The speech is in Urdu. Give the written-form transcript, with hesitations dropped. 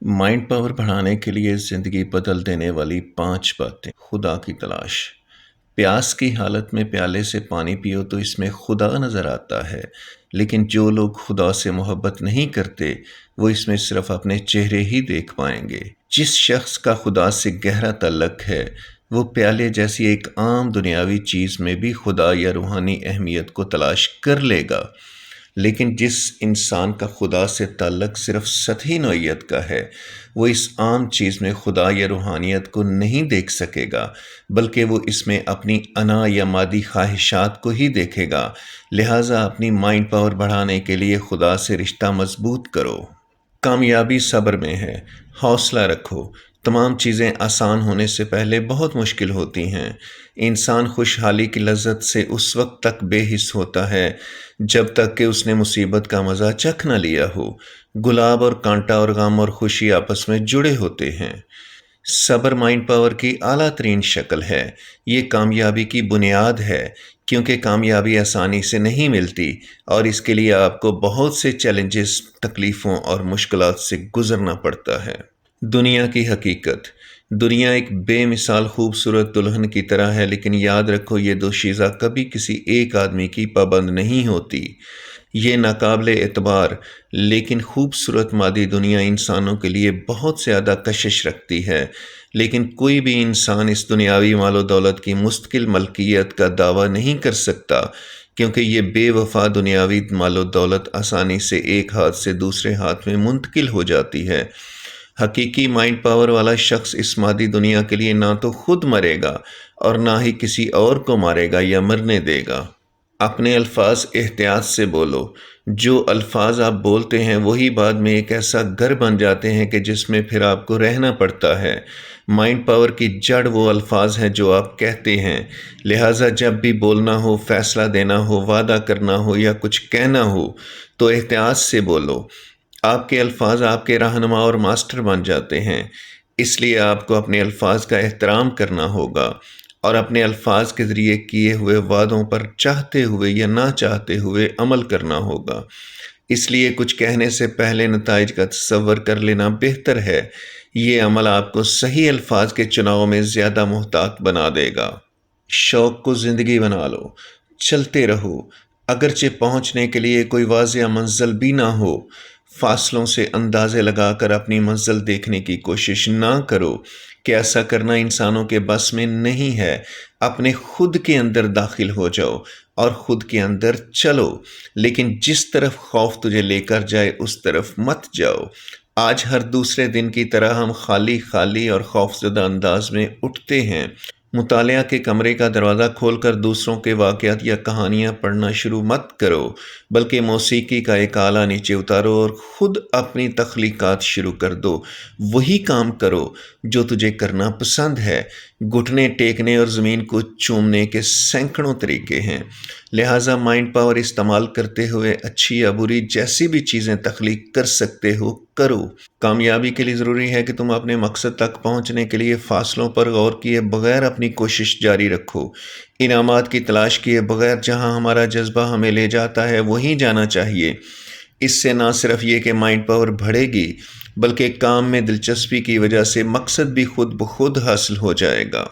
مائنڈ پاور بڑھانے کے لیے زندگی بدل دینے والی 5 باتیں۔ خدا کی تلاش۔ پیاس کی حالت میں پیالے سے پانی پیو تو اس میں خدا نظر آتا ہے، لیکن جو لوگ خدا سے محبت نہیں کرتے وہ اس میں صرف اپنے چہرے ہی دیکھ پائیں گے۔ جس شخص کا خدا سے گہرا تعلق ہے وہ پیالے جیسی ایک عام دنیاوی چیز میں بھی خدا یا روحانی اہمیت کو تلاش کر لے گا، لیکن جس انسان کا خدا سے تعلق صرف سطحی نوعیت کا ہے وہ اس عام چیز میں خدا یا روحانیت کو نہیں دیکھ سکے گا، بلکہ وہ اس میں اپنی انا یا مادی خواہشات کو ہی دیکھے گا۔ لہٰذا اپنی مائنڈ پاور بڑھانے کے لیے خدا سے رشتہ مضبوط کرو۔ کامیابی صبر میں ہے، حوصلہ رکھو۔ تمام چیزیں آسان ہونے سے پہلے بہت مشکل ہوتی ہیں۔ انسان خوشحالی کی لذت سے اس وقت تک بے حس ہوتا ہے جب تک کہ اس نے مصیبت کا مزہ چکھ نہ لیا ہو۔ گلاب اور کانٹا اور غم اور خوشی آپس میں جڑے ہوتے ہیں۔ صبر مائنڈ پاور کی اعلیٰ ترین شکل ہے۔ یہ کامیابی کی بنیاد ہے، کیونکہ کامیابی آسانی سے نہیں ملتی اور اس کے لیے آپ کو بہت سے چیلنجز، تکلیفوں اور مشکلات سے گزرنا پڑتا ہے۔ دنیا کی حقیقت۔ دنیا ایک بے مثال خوبصورت دلہن کی طرح ہے، لیکن یاد رکھو یہ دوشیزہ کبھی کسی ایک آدمی کی پابند نہیں ہوتی۔ یہ ناقابل اعتبار لیکن خوبصورت مادی دنیا انسانوں کے لیے بہت زیادہ کشش رکھتی ہے، لیکن کوئی بھی انسان اس دنیاوی مال و دولت کی مستقل ملکیت کا دعویٰ نہیں کر سکتا، کیونکہ یہ بے وفا دنیاوی مال و دولت آسانی سے ایک ہاتھ سے دوسرے ہاتھ میں منتقل ہو جاتی ہے۔ حقیقی مائنڈ پاور والا شخص اس مادی دنیا کے لیے نہ تو خود مرے گا اور نہ ہی کسی اور کو مارے گا یا مرنے دے گا۔ اپنے الفاظ احتیاط سے بولو۔ جو الفاظ آپ بولتے ہیں وہی بعد میں ایک ایسا گھر بن جاتے ہیں کہ جس میں پھر آپ کو رہنا پڑتا ہے۔ مائنڈ پاور کی جڑ وہ الفاظ ہیں جو آپ کہتے ہیں، لہٰذا جب بھی بولنا ہو، فیصلہ دینا ہو، وعدہ کرنا ہو یا کچھ کہنا ہو تو احتیاط سے بولو۔ آپ کے الفاظ آپ کے رہنما اور ماسٹر بن جاتے ہیں، اس لیے آپ کو اپنے الفاظ کا احترام کرنا ہوگا اور اپنے الفاظ کے ذریعے کیے ہوئے وعدوں پر چاہتے ہوئے یا نہ چاہتے ہوئے عمل کرنا ہوگا۔ اس لیے کچھ کہنے سے پہلے نتائج کا تصور کر لینا بہتر ہے۔ یہ عمل آپ کو صحیح الفاظ کے چناؤ میں زیادہ محتاط بنا دے گا۔ شوق کو زندگی بنا لو۔ چلتے رہو، اگرچہ پہنچنے کے لیے کوئی واضح منزل بھی نہ ہو۔ فاصلوں سے اندازے لگا کر اپنی منزل دیکھنے کی کوشش نہ کرو کہ ایسا کرنا انسانوں کے بس میں نہیں ہے۔ اپنے خود کے اندر داخل ہو جاؤ اور خود کے اندر چلو، لیکن جس طرف خوف تجھے لے کر جائے اس طرف مت جاؤ۔ آج ہر دوسرے دن کی طرح ہم خالی اور خوفزدہ انداز میں اٹھتے ہیں۔ مطالعہ کے کمرے کا دروازہ کھول کر دوسروں کے واقعات یا کہانیاں پڑھنا شروع مت کرو، بلکہ موسیقی کا ایک آلہ نیچے اتارو اور خود اپنی تخلیقات شروع کر دو۔ وہی کام کرو جو تجھے کرنا پسند ہے۔ گھٹنے ٹیکنے اور زمین کو چومنے کے سینکڑوں طریقے ہیں، لہٰذا مائنڈ پاور استعمال کرتے ہوئے اچھی یا بری جیسی بھی چیزیں تخلیق کر سکتے ہو کرو۔ کامیابی کے لیے ضروری ہے کہ تم اپنے مقصد تک پہنچنے کے لیے فاصلوں پر غور کیے بغیر اپنی کوشش جاری رکھو۔ انعامات کی تلاش کیے بغیر جہاں ہمارا جذبہ ہمیں لے جاتا ہے وہیں جانا چاہیے۔ اس سے نہ صرف یہ کہ مائنڈ پاور بڑھے گی، بلکہ کام میں دلچسپی کی وجہ سے مقصد بھی خود بخود حاصل ہو جائے گا۔